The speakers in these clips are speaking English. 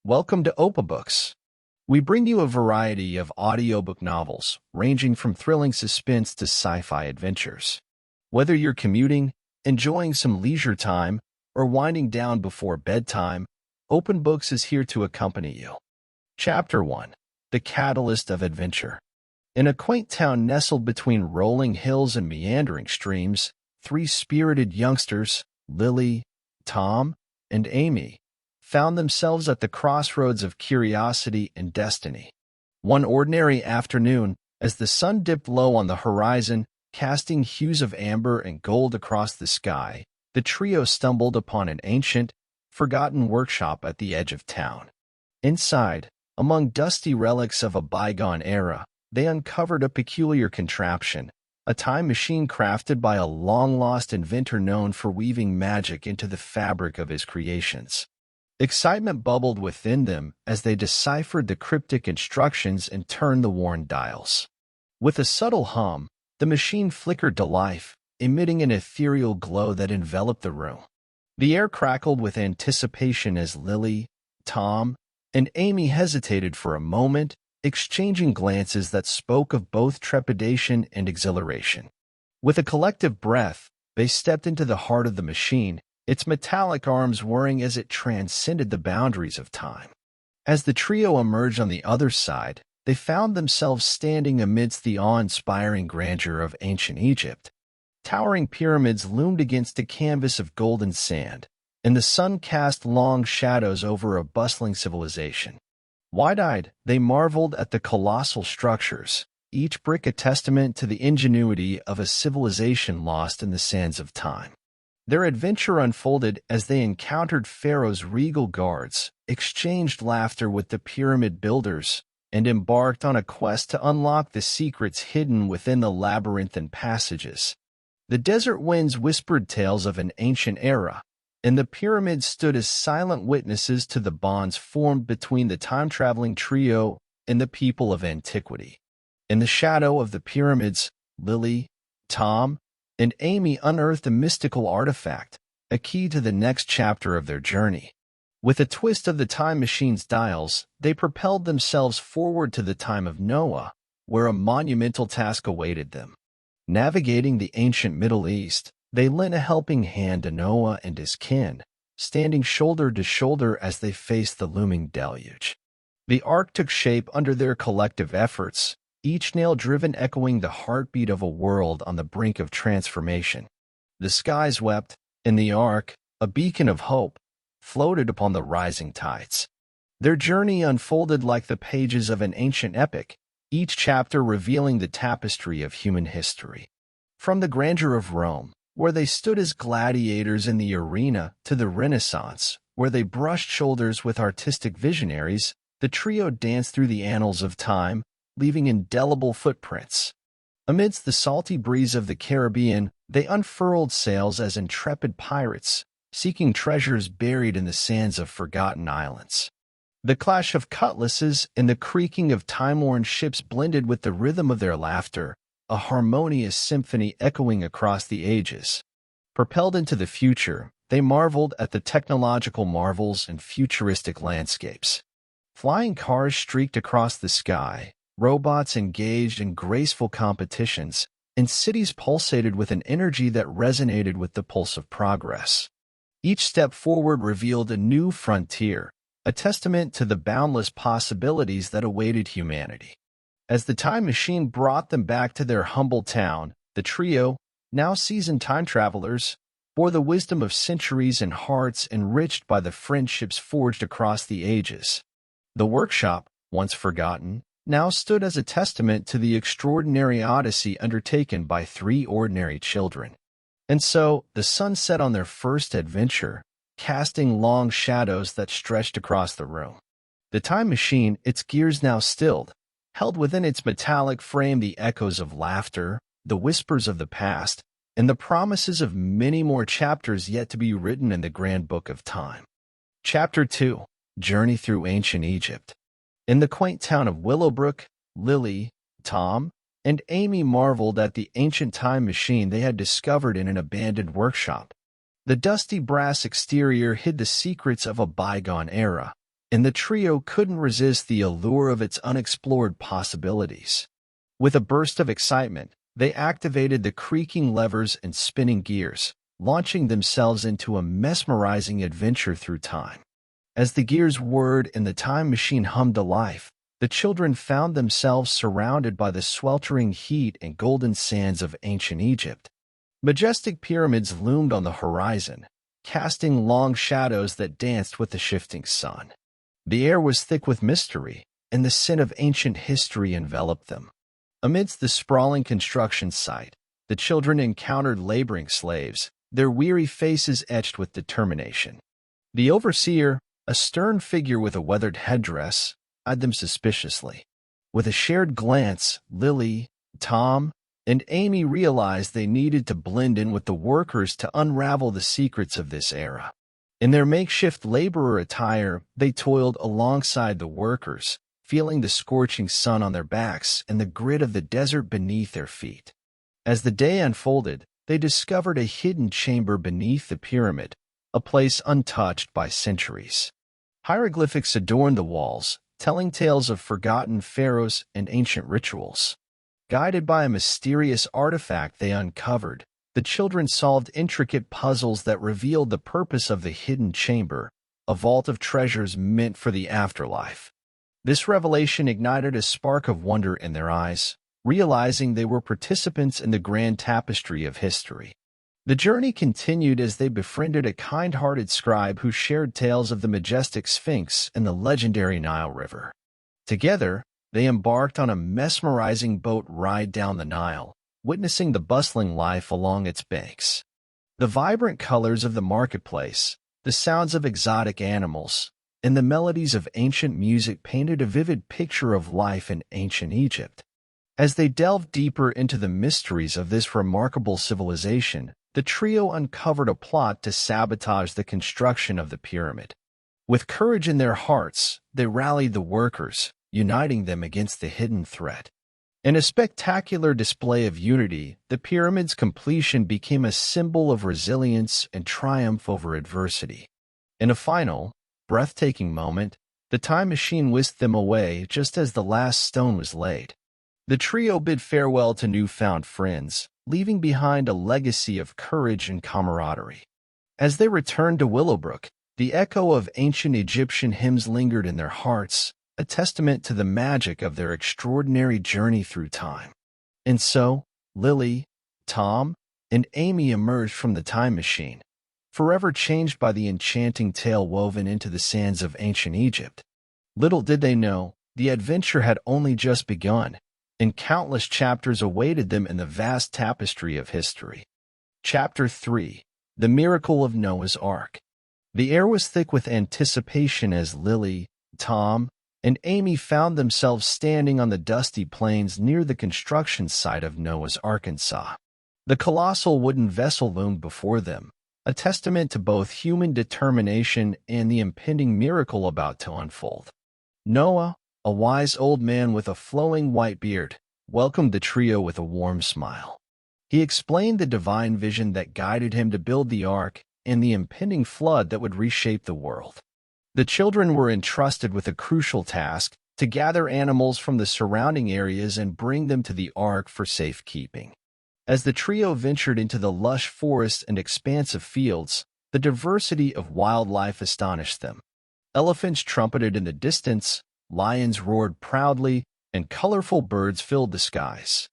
Welcome to Openbooks. We bring you a variety of audiobook novels, ranging from thrilling suspense to sci-fi adventures. Whether you're commuting, enjoying some leisure time, or winding down before bedtime, Openbooks is here to accompany you. Chapter 1. The Catalyst of Adventure. In a quaint town nestled between rolling hills and meandering streams, three spirited youngsters, Lily, Tom, and Amy, found themselves at the crossroads of curiosity and destiny. One ordinary afternoon, as the sun dipped low on the horizon, casting hues of amber and gold across the sky, the trio stumbled upon an ancient, forgotten workshop at the edge of town. Inside, among dusty relics of a bygone era, they uncovered a peculiar contraption, a time machine crafted by a long-lost inventor known for weaving magic into the fabric of his creations. Excitement bubbled within them as they deciphered the cryptic instructions and turned the worn dials. With a subtle hum, the machine flickered to life, emitting an ethereal glow that enveloped the room. The air crackled with anticipation as Lily, Tom, and Amy hesitated for a moment, exchanging glances that spoke of both trepidation and exhilaration. With a collective breath, they stepped into the heart of the machine, its metallic arms whirring as it transcended the boundaries of time. As the trio emerged on the other side, they found themselves standing amidst the awe-inspiring grandeur of ancient Egypt. Towering pyramids loomed against a canvas of golden sand, and the sun cast long shadows over a bustling civilization. Wide-eyed, they marveled at the colossal structures, each brick a testament to the ingenuity of a civilization lost in the sands of time. Their adventure unfolded as they encountered Pharaoh's regal guards, exchanged laughter with the pyramid builders, and embarked on a quest to unlock the secrets hidden within the labyrinthine passages. The desert winds whispered tales of an ancient era, and the pyramids stood as silent witnesses to the bonds formed between the time-traveling trio and the people of antiquity. In the shadow of the pyramids, Lily, Tom, and Amy unearthed a mystical artifact, a key to the next chapter of their journey. With a twist of the time machine's dials, they propelled themselves forward to the time of Noah, where a monumental task awaited them. Navigating the ancient Middle East, they lent a helping hand to Noah and his kin, standing shoulder to shoulder as they faced the looming deluge. The ark took shape under their collective efforts, each nail-driven echoing the heartbeat of a world on the brink of transformation. The skies wept, and the ark, a beacon of hope, floated upon the rising tides. Their journey unfolded like the pages of an ancient epic, each chapter revealing the tapestry of human history. From the grandeur of Rome, where they stood as gladiators in the arena, to the Renaissance, where they brushed shoulders with artistic visionaries, the trio danced through the annals of time, leaving indelible footprints. Amidst the salty breeze of the Caribbean, they unfurled sails as intrepid pirates, seeking treasures buried in the sands of forgotten islands. The clash of cutlasses and the creaking of time-worn ships blended with the rhythm of their laughter, a harmonious symphony echoing across the ages. Propelled into the future, they marveled at the technological marvels and futuristic landscapes. Flying cars streaked across the sky, robots engaged in graceful competitions, and cities pulsated with an energy that resonated with the pulse of progress. Each step forward revealed a new frontier, a testament to the boundless possibilities that awaited humanity. As the time machine brought them back to their humble town, the trio, now seasoned time travelers, bore the wisdom of centuries in hearts enriched by the friendships forged across the ages. The workshop, once forgotten, now stood as a testament to the extraordinary odyssey undertaken by three ordinary children. And so, the sun set on their first adventure, casting long shadows that stretched across the room. The time machine, its gears now stilled, held within its metallic frame the echoes of laughter, the whispers of the past, and the promises of many more chapters yet to be written in the grand book of time. Chapter 2. Journey through Ancient Egypt. In the quaint town of Willowbrook, Lily, Tom, and Amy marveled at the ancient time machine they had discovered in an abandoned workshop. The dusty brass exterior hid the secrets of a bygone era, and the trio couldn't resist the allure of its unexplored possibilities. With a burst of excitement, they activated the creaking levers and spinning gears, launching themselves into a mesmerizing adventure through time. As the gears whirred and the time machine hummed to life, the children found themselves surrounded by the sweltering heat and golden sands of ancient Egypt. Majestic pyramids loomed on the horizon, casting long shadows that danced with the shifting sun. The air was thick with mystery, and the scent of ancient history enveloped them. Amidst the sprawling construction site, the children encountered laboring slaves, their weary faces etched with determination. The overseer, a stern figure with a weathered headdress, eyed them suspiciously. With a shared glance, Lily, Tom, and Amy realized they needed to blend in with the workers to unravel the secrets of this era. In their makeshift laborer attire, they toiled alongside the workers, feeling the scorching sun on their backs and the grit of the desert beneath their feet. As the day unfolded, they discovered a hidden chamber beneath the pyramid, a place untouched by centuries. Hieroglyphics adorned the walls, telling tales of forgotten pharaohs and ancient rituals. Guided by a mysterious artifact they uncovered, the children solved intricate puzzles that revealed the purpose of the hidden chamber, a vault of treasures meant for the afterlife. This revelation ignited a spark of wonder in their eyes, realizing they were participants in the grand tapestry of history. The journey continued as they befriended a kind-hearted scribe who shared tales of the majestic Sphinx and the legendary Nile River. Together, they embarked on a mesmerizing boat ride down the Nile, witnessing the bustling life along its banks. The vibrant colors of the marketplace, the sounds of exotic animals, and the melodies of ancient music painted a vivid picture of life in ancient Egypt. As they delved deeper into the mysteries of this remarkable civilization, the trio uncovered a plot to sabotage the construction of the pyramid. With courage in their hearts, they rallied the workers, uniting them against the hidden threat. In a spectacular display of unity, the pyramid's completion became a symbol of resilience and triumph over adversity. In a final, breathtaking moment, the time machine whisked them away just as the last stone was laid. The trio bid farewell to newfound friends, leaving behind a legacy of courage and camaraderie. As they returned to Willowbrook, the echo of ancient Egyptian hymns lingered in their hearts, a testament to the magic of their extraordinary journey through time. And so, Lily, Tom, and Amy emerged from the time machine, forever changed by the enchanting tale woven into the sands of ancient Egypt. Little did they know, the adventure had only just begun, and countless chapters awaited them in the vast tapestry of history. Chapter 3: The Miracle of Noah's Ark. The air was thick with anticipation as Lily, Tom, and Amy found themselves standing on the dusty plains near the construction site of Noah's Arkansas. The colossal wooden vessel loomed before them, a testament to both human determination and the impending miracle about to unfold. Noah, a wise old man with a flowing white beard, welcomed the trio with a warm smile. He explained the divine vision that guided him to build the ark and the impending flood that would reshape the world. The children were entrusted with a crucial task to gather animals from the surrounding areas and bring them to the ark for safekeeping. As the trio ventured into the lush forests and expansive fields, the diversity of wildlife astonished them. Elephants trumpeted in the distance, lions roared proudly, and colorful birds filled the skies.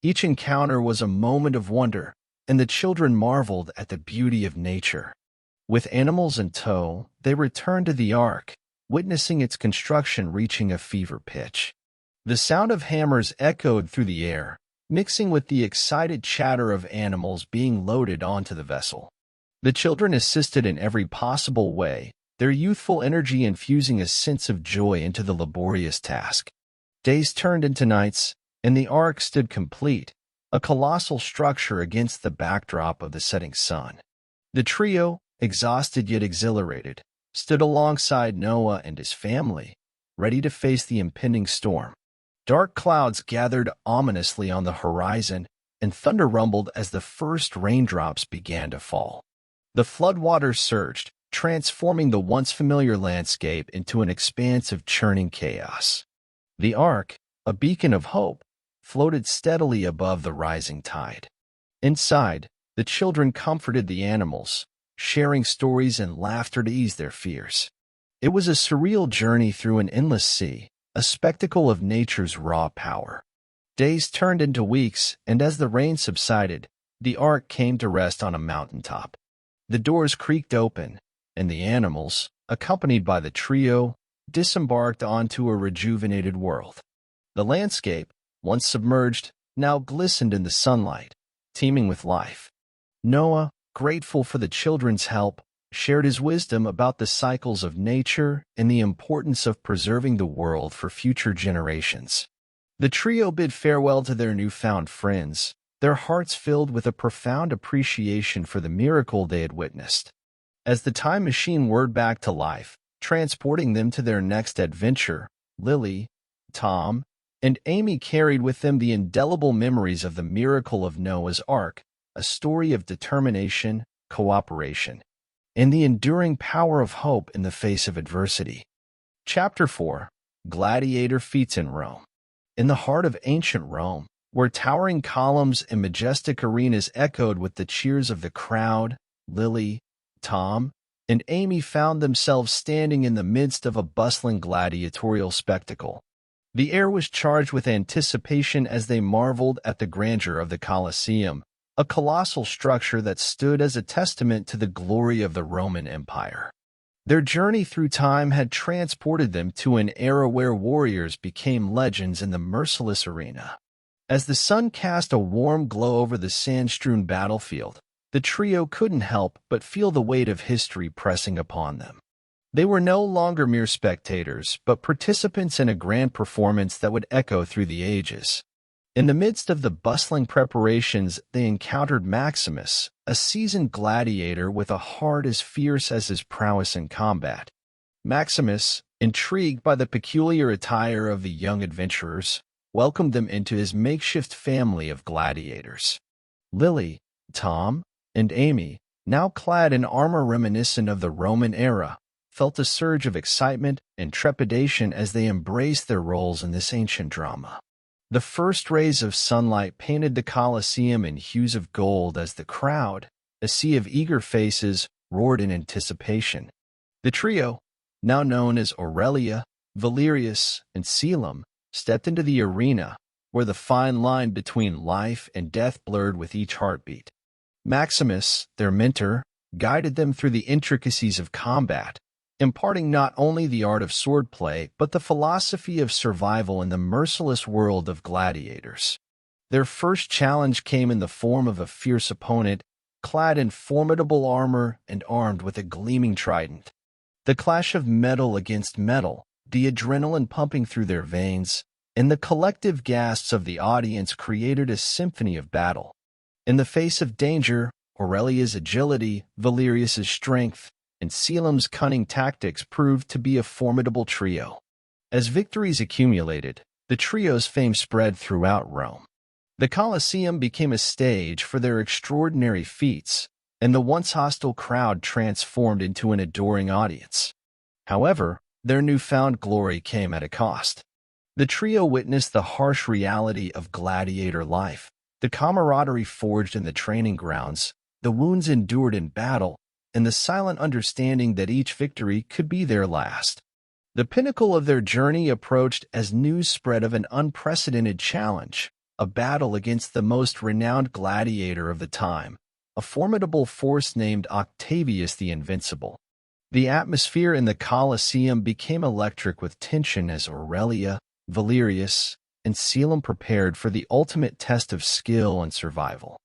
Each encounter was a moment of wonder, and the children marveled at the beauty of nature. With animals in tow, they returned to the ark, witnessing its construction reaching a fever pitch. The sound of hammers echoed through the air, mixing with the excited chatter of animals being loaded onto the vessel. The children assisted in every possible way, their youthful energy infusing a sense of joy into the laborious task. Days turned into nights, and the ark stood complete, a colossal structure against the backdrop of the setting sun. The trio, exhausted yet exhilarated, stood alongside Noah and his family, ready to face the impending storm. Dark clouds gathered ominously on the horizon, and thunder rumbled as the first raindrops began to fall. The floodwaters surged, transforming the once familiar landscape into an expanse of churning chaos. The Ark, a beacon of hope, floated steadily above the rising tide. Inside, the children comforted the animals, sharing stories and laughter to ease their fears. It was a surreal journey through an endless sea, a spectacle of nature's raw power. Days turned into weeks, and as the rain subsided, the Ark came to rest on a mountaintop. The doors creaked open, and the animals, accompanied by the trio, disembarked onto a rejuvenated world. The landscape, once submerged, now glistened in the sunlight, teeming with life. Noah, grateful for the children's help, shared his wisdom about the cycles of nature and the importance of preserving the world for future generations. The trio bid farewell to their newfound friends, their hearts filled with a profound appreciation for the miracle they had witnessed. As the time machine whirred back to life, transporting them to their next adventure, Lily, Tom, and Amy carried with them the indelible memories of the miracle of Noah's Ark, a story of determination, cooperation, and the enduring power of hope in the face of adversity. Chapter 4. Gladiator Feats in Rome. In the heart of ancient Rome, where towering columns and majestic arenas echoed with the cheers of the crowd, Lily, Tom, and Amy found themselves standing in the midst of a bustling gladiatorial spectacle. The air was charged with anticipation as they marveled at the grandeur of the Colosseum, a colossal structure that stood as a testament to the glory of the Roman Empire. Their journey through time had transported them to an era where warriors became legends in the merciless arena. As the sun cast a warm glow over the sand-strewn battlefield, the trio couldn't help but feel the weight of history pressing upon them. They were no longer mere spectators, but participants in a grand performance that would echo through the ages. In the midst of the bustling preparations, they encountered Maximus, a seasoned gladiator with a heart as fierce as his prowess in combat. Maximus, intrigued by the peculiar attire of the young adventurers, welcomed them into his makeshift family of gladiators. Lily, Tom, and Amy, now clad in armor reminiscent of the Roman era, felt a surge of excitement and trepidation as they embraced their roles in this ancient drama. The first rays of sunlight painted the Colosseum in hues of gold as the crowd, a sea of eager faces, roared in anticipation. The trio, now known as Aurelia, Valerius, and Selim, stepped into the arena, where the fine line between life and death blurred with each heartbeat. Maximus, their mentor, guided them through the intricacies of combat, imparting not only the art of swordplay but the philosophy of survival in the merciless world of gladiators. Their first challenge came in the form of a fierce opponent, clad in formidable armor and armed with a gleaming trident. The clash of metal against metal, the adrenaline pumping through their veins, and the collective gasps of the audience created a symphony of battle. In the face of danger, Aurelia's agility, Valerius's strength, and Selim's cunning tactics proved to be a formidable trio. As victories accumulated, the trio's fame spread throughout Rome. The Colosseum became a stage for their extraordinary feats, and the once hostile crowd transformed into an adoring audience. However, their newfound glory came at a cost. The trio witnessed the harsh reality of gladiator life, the camaraderie forged in the training grounds, the wounds endured in battle, and the silent understanding that each victory could be their last. The pinnacle of their journey approached as news spread of an unprecedented challenge, a battle against the most renowned gladiator of the time, a formidable force named Octavius the Invincible. The atmosphere in the Colosseum became electric with tension as Aurelia, Valerius, and Selim prepared for the ultimate test of skill and survival.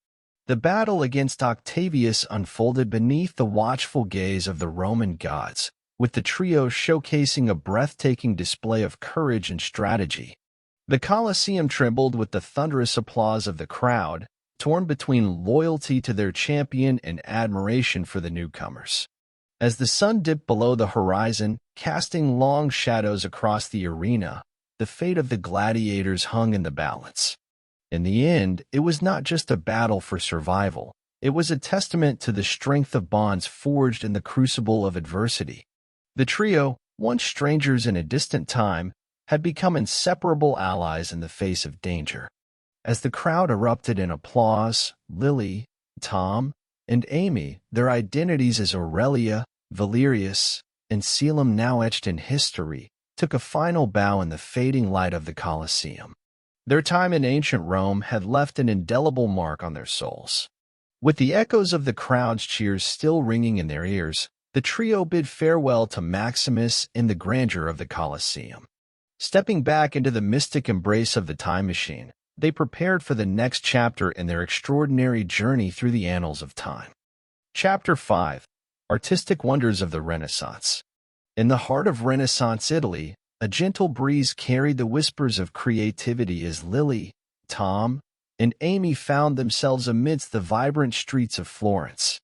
The battle against Octavius unfolded beneath the watchful gaze of the Roman gods, with the trio showcasing a breathtaking display of courage and strategy. The Colosseum trembled with the thunderous applause of the crowd, torn between loyalty to their champion and admiration for the newcomers. As the sun dipped below the horizon, casting long shadows across the arena, the fate of the gladiators hung in the balance. In the end, it was not just a battle for survival, It was a testament to the strength of bonds forged in the crucible of adversity. The trio, once strangers in a distant time, had become inseparable allies in the face of danger. As the crowd erupted in applause, Lily, Tom, and Amy, their identities as Aurelia, Valerius, and Selim now etched in history, took a final bow in the fading light of the Colosseum. Their time in ancient Rome had left an indelible mark on their souls. With the echoes of the crowd's cheers still ringing in their ears, the trio bid farewell to Maximus in the grandeur of the Colosseum. Stepping back into the mystic embrace of the time machine, they prepared for the next chapter in their extraordinary journey through the annals of time. Chapter 5: Artistic Wonders of the Renaissance. In the heart of Renaissance Italy, a gentle breeze carried the whispers of creativity as Lily, Tom, and Amy found themselves amidst the vibrant streets of Florence.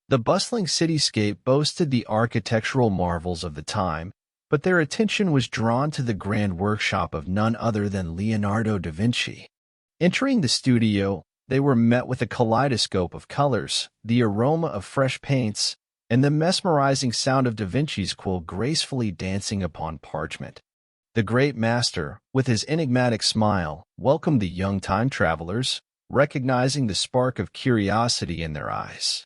The bustling cityscape boasted the architectural marvels of the time, but their attention was drawn to the grand workshop of none other than Leonardo da Vinci. Entering the studio, they were met with a kaleidoscope of colors, the aroma of fresh paints, and the mesmerizing sound of da Vinci's quill gracefully dancing upon parchment. The great master, with his enigmatic smile, welcomed the young time travelers, recognizing the spark of curiosity in their eyes.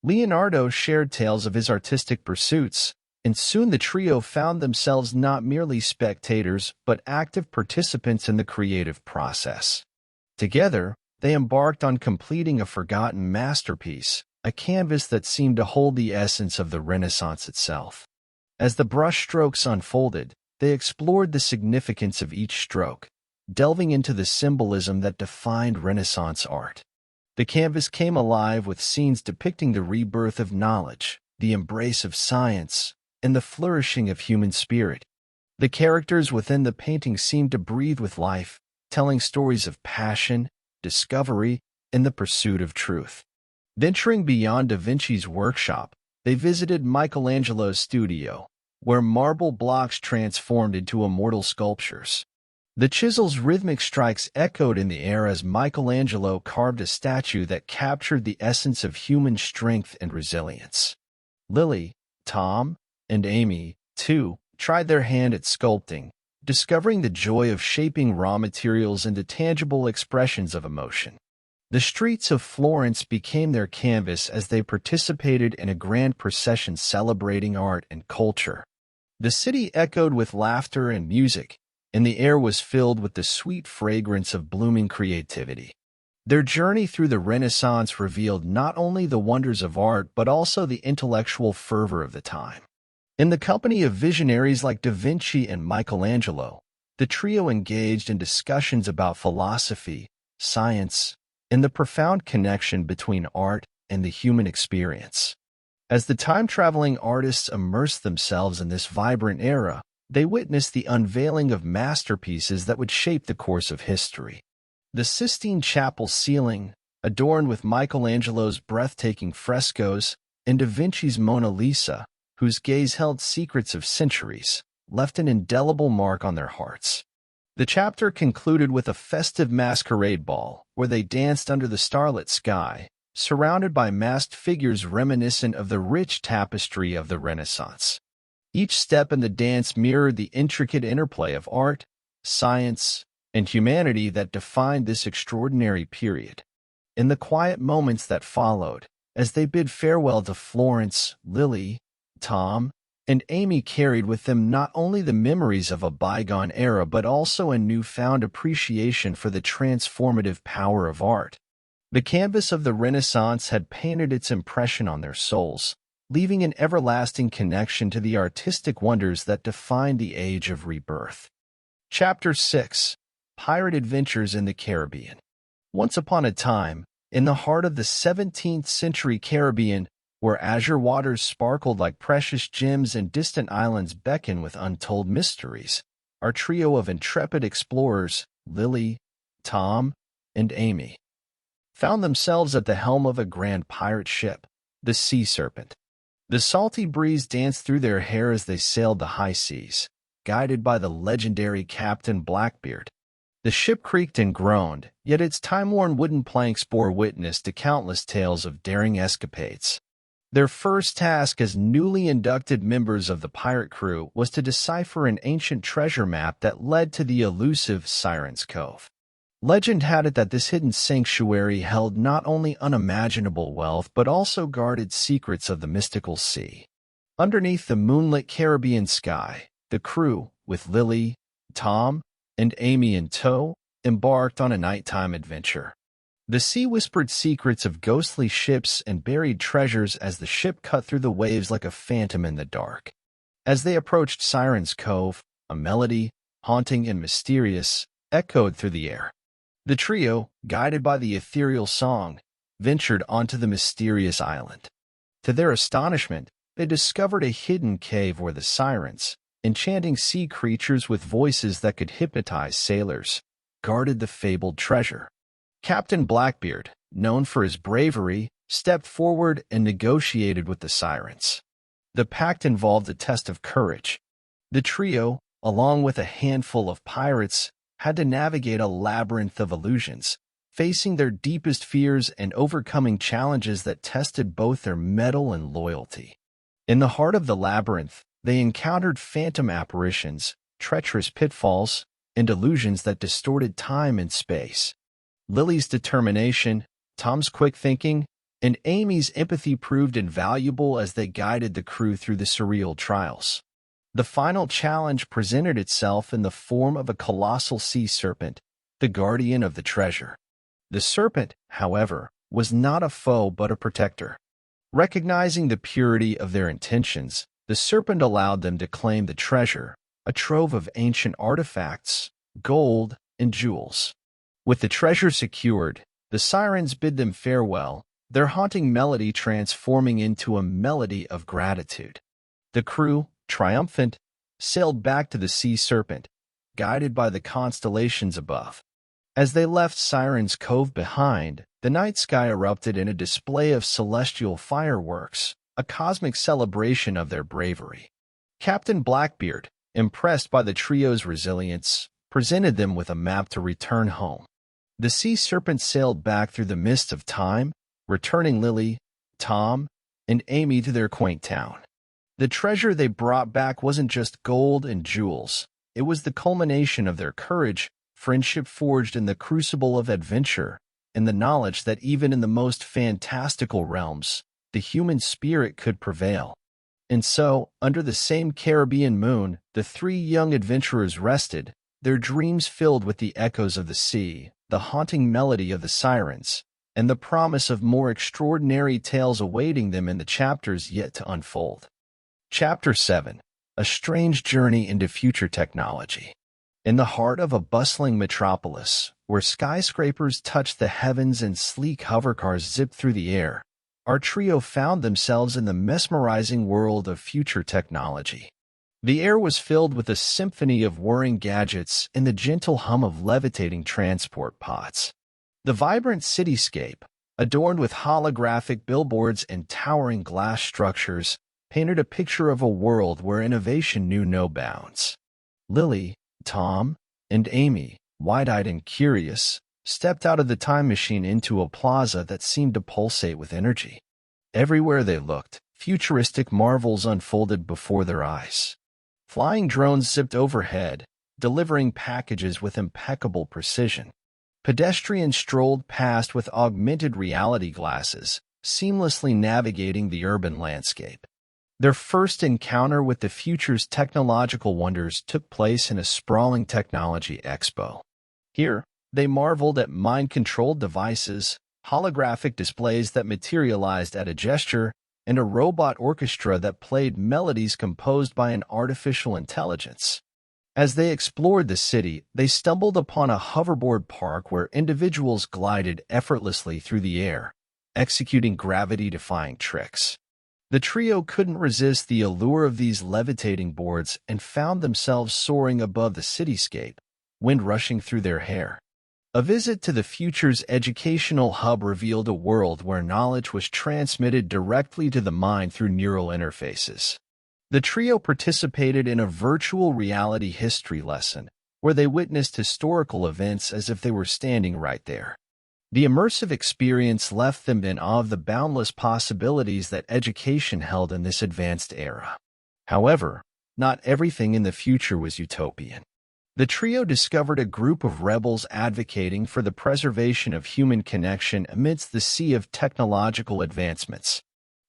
Leonardo shared tales of his artistic pursuits, and soon the trio found themselves not merely spectators but active participants in the creative process. Together, they embarked on completing a forgotten masterpiece, a canvas that seemed to hold the essence of the Renaissance itself. As the brushstrokes unfolded, they explored the significance of each stroke, delving into the symbolism that defined Renaissance art. The canvas came alive with scenes depicting the rebirth of knowledge, the embrace of science, and the flourishing of human spirit. The characters within the painting seemed to breathe with life, telling stories of passion, discovery, and the pursuit of truth. Venturing beyond da Vinci's workshop, they visited Michelangelo's studio, where marble blocks transformed into immortal sculptures. The chisel's rhythmic strikes echoed in the air as Michelangelo carved a statue that captured the essence of human strength and resilience. Lily, Tom, and Amy, too, tried their hand at sculpting, discovering the joy of shaping raw materials into tangible expressions of emotion. The streets of Florence became their canvas as they participated in a grand procession celebrating art and culture. The city echoed with laughter and music, and the air was filled with the sweet fragrance of blooming creativity. Their journey through the Renaissance revealed not only the wonders of art but also the intellectual fervor of the time. In the company of visionaries like da Vinci and Michelangelo, the trio engaged in discussions about philosophy, science, and the profound connection between art and the human experience. As the time-traveling artists immersed themselves in this vibrant era, they witnessed the unveiling of masterpieces that would shape the course of history. The Sistine Chapel ceiling, adorned with Michelangelo's breathtaking frescoes, and da Vinci's Mona Lisa, whose gaze held secrets of centuries, left an indelible mark on their hearts. The chapter concluded with a festive masquerade ball, where they danced under the starlit sky, surrounded by masked figures reminiscent of the rich tapestry of the Renaissance. Each step in the dance mirrored the intricate interplay of art, science, and humanity that defined this extraordinary period. In the quiet moments that followed, as they bid farewell to Florence, Lily, Tom, and Amy carried with them not only the memories of a bygone era but also a newfound appreciation for the transformative power of art. The canvas of the Renaissance had painted its impression on their souls, leaving an everlasting connection to the artistic wonders that defined the age of rebirth. Chapter 6: Pirate Adventures in the Caribbean. Once upon a time, in the heart of the 17th century Caribbean, where azure waters sparkled like precious gems and distant islands beckon with untold mysteries, our trio of intrepid explorers, Lily, Tom, and Amy, found themselves at the helm of a grand pirate ship, the Sea Serpent. The salty breeze danced through their hair as they sailed the high seas, guided by the legendary Captain Blackbeard. The ship creaked and groaned, yet its time-worn wooden planks bore witness to countless tales of daring escapades. Their first task as newly inducted members of the pirate crew was to decipher an ancient treasure map that led to the elusive Siren's Cove. Legend had it that this hidden sanctuary held not only unimaginable wealth but also guarded secrets of the mystical sea. Underneath the moonlit Caribbean sky, the crew, with Lily, Tom, and Amy in tow, embarked on a nighttime adventure. The sea whispered secrets of ghostly ships and buried treasures as the ship cut through the waves like a phantom in the dark. As they approached Siren's Cove, a melody, haunting and mysterious, echoed through the air. The trio, guided by the ethereal song, ventured onto the mysterious island. To their astonishment, they discovered a hidden cave where the sirens, enchanting sea creatures with voices that could hypnotize sailors, guarded the fabled treasure. Captain Blackbeard, known for his bravery, stepped forward and negotiated with the sirens. The pact involved a test of courage. The trio, along with a handful of pirates, had to navigate a labyrinth of illusions, facing their deepest fears and overcoming challenges that tested both their mettle and loyalty. In the heart of the labyrinth, they encountered phantom apparitions, treacherous pitfalls, and illusions that distorted time and space. Lily's determination, Tom's quick thinking, and Amy's empathy proved invaluable as they guided the crew through the surreal trials. The final challenge presented itself in the form of a colossal sea serpent, the guardian of the treasure. The serpent, however, was not a foe but a protector. Recognizing the purity of their intentions, the serpent allowed them to claim the treasure, a trove of ancient artifacts, gold, and jewels. With the treasure secured, the sirens bid them farewell, their haunting melody transforming into a melody of gratitude. The crew, triumphant, sailed back to the sea serpent, guided by the constellations above. As they left Siren's Cove behind, the night sky erupted in a display of celestial fireworks, a cosmic celebration of their bravery. Captain Blackbeard, impressed by the trio's resilience, presented them with a map to return home. The sea serpent sailed back through the mist of time, returning Lily, Tom, and Amy to their quaint town. The treasure they brought back wasn't just gold and jewels. It was the culmination of their courage, friendship forged in the crucible of adventure, and the knowledge that even in the most fantastical realms, the human spirit could prevail. And so, under the same Caribbean moon, the three young adventurers rested, their dreams filled with the echoes of the sea, the haunting melody of the sirens, and the promise of more extraordinary tales awaiting them in the chapters yet to unfold. Chapter 7. A Strange Journey into Future Technology. In the heart of a bustling metropolis, where skyscrapers touched the heavens and sleek hovercars zipped through the air, our trio found themselves in the mesmerizing world of future technology. The air was filled with a symphony of whirring gadgets and the gentle hum of levitating transport pods. The vibrant cityscape, adorned with holographic billboards and towering glass structures, painted a picture of a world where innovation knew no bounds. Lily, Tom, and Amy, wide-eyed and curious, stepped out of the time machine into a plaza that seemed to pulsate with energy. Everywhere they looked, futuristic marvels unfolded before their eyes. Flying drones zipped overhead, delivering packages with impeccable precision. Pedestrians strolled past with augmented reality glasses, seamlessly navigating the urban landscape. Their first encounter with the future's technological wonders took place in a sprawling technology expo. Here, they marveled at mind-controlled devices, holographic displays that materialized at a gesture, and a robot orchestra that played melodies composed by an artificial intelligence. As they explored the city, they stumbled upon a hoverboard park where individuals glided effortlessly through the air, executing gravity-defying tricks. The trio couldn't resist the allure of these levitating boards and found themselves soaring above the cityscape, wind rushing through their hair. A visit to the future's educational hub revealed a world where knowledge was transmitted directly to the mind through neural interfaces. The trio participated in a virtual reality history lesson, where they witnessed historical events as if they were standing right there. The immersive experience left them in awe of the boundless possibilities that education held in this advanced era. However, not everything in the future was utopian. The trio discovered a group of rebels advocating for the preservation of human connection amidst the sea of technological advancements.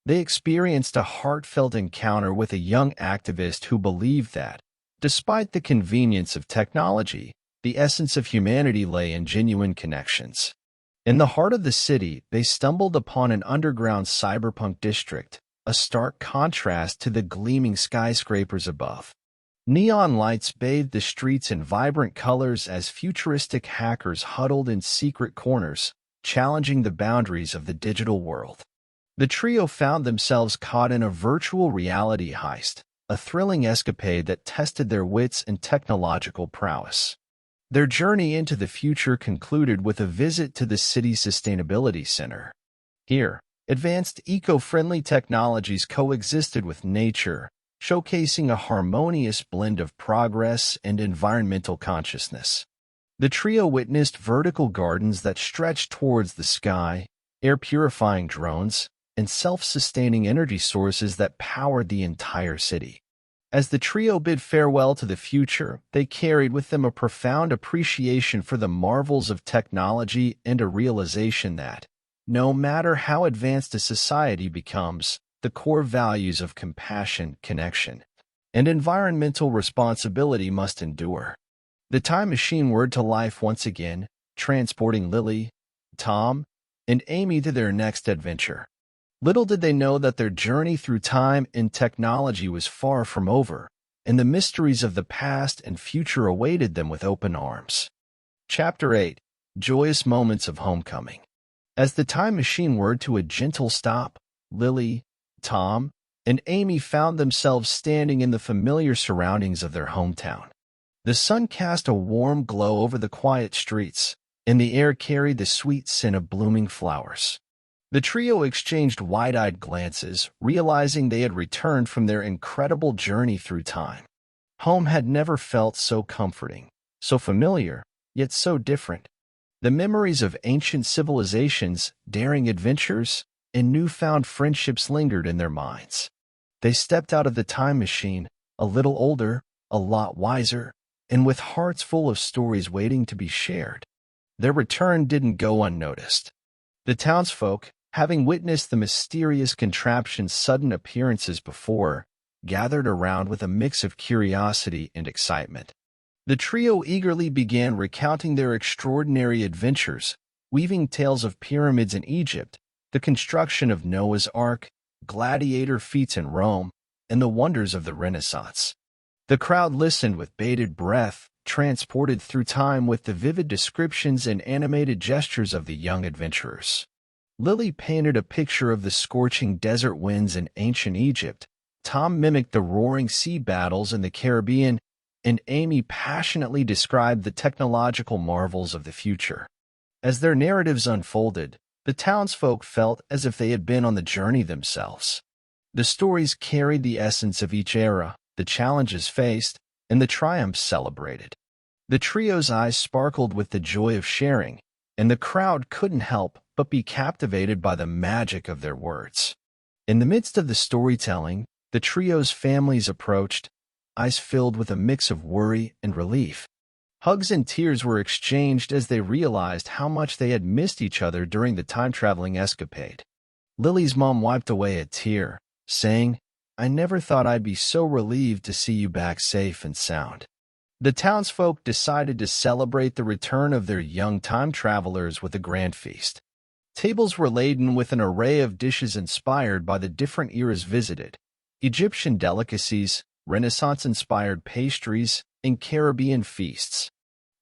They experienced a heartfelt encounter with a young activist who believed that, despite the convenience of technology, the essence of humanity lay in genuine connections. In the heart of the city, they stumbled upon an underground cyberpunk district, a stark contrast to the gleaming skyscrapers above. Neon lights bathed the streets in vibrant colors as futuristic hackers huddled in secret corners, challenging the boundaries of the digital world. The trio found themselves caught in a virtual reality heist, a thrilling escapade that tested their wits and technological prowess. Their journey into the future concluded with a visit to the city's sustainability center. Here, advanced eco-friendly technologies coexisted with nature, showcasing a harmonious blend of progress and environmental consciousness. The trio witnessed vertical gardens that stretched towards the sky, air-purifying drones, and self-sustaining energy sources that powered the entire city. As the trio bid farewell to the future, they carried with them a profound appreciation for the marvels of technology and a realization that, no matter how advanced a society becomes, the core values of compassion, connection, and environmental responsibility must endure. The time machine whirred to life once again, transporting Lily, Tom, and Amy to their next adventure. Little did they know that their journey through time and technology was far from over, and the mysteries of the past and future awaited them with open arms. Chapter 8: Joyous Moments of Homecoming. As the time machine whirred to a gentle stop, Lily, Tom, and Amy found themselves standing in the familiar surroundings of their hometown. The sun cast a warm glow over the quiet streets, and the air carried the sweet scent of blooming flowers. The trio exchanged wide-eyed glances, realizing they had returned from their incredible journey through time. Home had never felt so comforting, so familiar, yet so different. The memories of ancient civilizations, daring adventures, and newfound friendships lingered in their minds. They stepped out of the time machine, a little older, a lot wiser, and with hearts full of stories waiting to be shared. Their return didn't go unnoticed. The townsfolk, having witnessed the mysterious contraption's sudden appearances before, gathered around with a mix of curiosity and excitement. The trio eagerly began recounting their extraordinary adventures, weaving tales of pyramids in Egypt, the construction of Noah's Ark, gladiator feats in Rome, and the wonders of the Renaissance. The crowd listened with bated breath, transported through time with the vivid descriptions and animated gestures of the young adventurers. Lily painted a picture of the scorching desert winds in ancient Egypt, Tom mimicked the roaring sea battles in the Caribbean, and Amy passionately described the technological marvels of the future. As their narratives unfolded, the townsfolk felt as if they had been on the journey themselves. The stories carried the essence of each era, the challenges faced, and the triumphs celebrated. The trio's eyes sparkled with the joy of sharing, and the crowd couldn't help but be captivated by the magic of their words. In the midst of the storytelling, the trio's families approached, eyes filled with a mix of worry and relief. Hugs and tears were exchanged as they realized how much they had missed each other during the time-traveling escapade. Lily's mom wiped away a tear, saying, "I never thought I'd be so relieved to see you back safe and sound." The townsfolk decided to celebrate the return of their young time travelers with a grand feast. Tables were laden with an array of dishes inspired by the different eras visited: Egyptian delicacies, Renaissance-inspired pastries, and Caribbean feasts.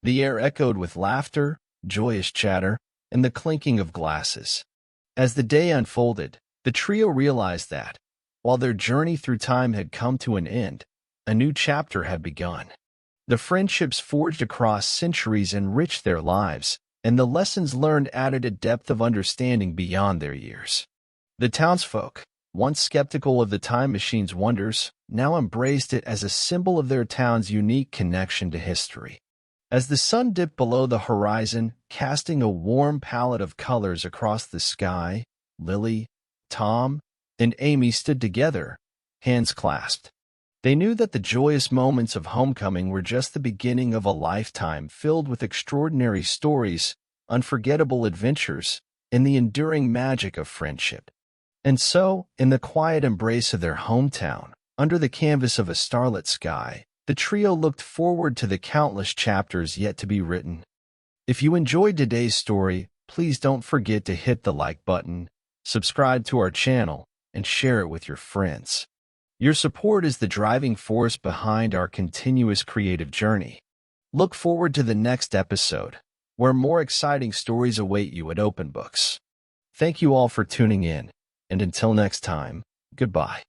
The air echoed with laughter, joyous chatter, and the clinking of glasses. As the day unfolded, the trio realized that, while their journey through time had come to an end, a new chapter had begun. The friendships forged across centuries enriched their lives, and the lessons learned added a depth of understanding beyond their years. The townsfolk, once skeptical of the time machine's wonders, now embraced it as a symbol of their town's unique connection to history. As the sun dipped below the horizon, casting a warm palette of colors across the sky, Lily, Tom, and Amy stood together, hands clasped. They knew that the joyous moments of homecoming were just the beginning of a lifetime filled with extraordinary stories, unforgettable adventures, and the enduring magic of friendship. And so, in the quiet embrace of their hometown, under the canvas of a starlit sky, the trio looked forward to the countless chapters yet to be written. If you enjoyed today's story, please don't forget to hit the like button, subscribe to our channel, and share it with your friends. Your support is the driving force behind our continuous creative journey. Look forward to the next episode, where more exciting stories await you at Open Books. Thank you all for tuning in, and until next time, goodbye.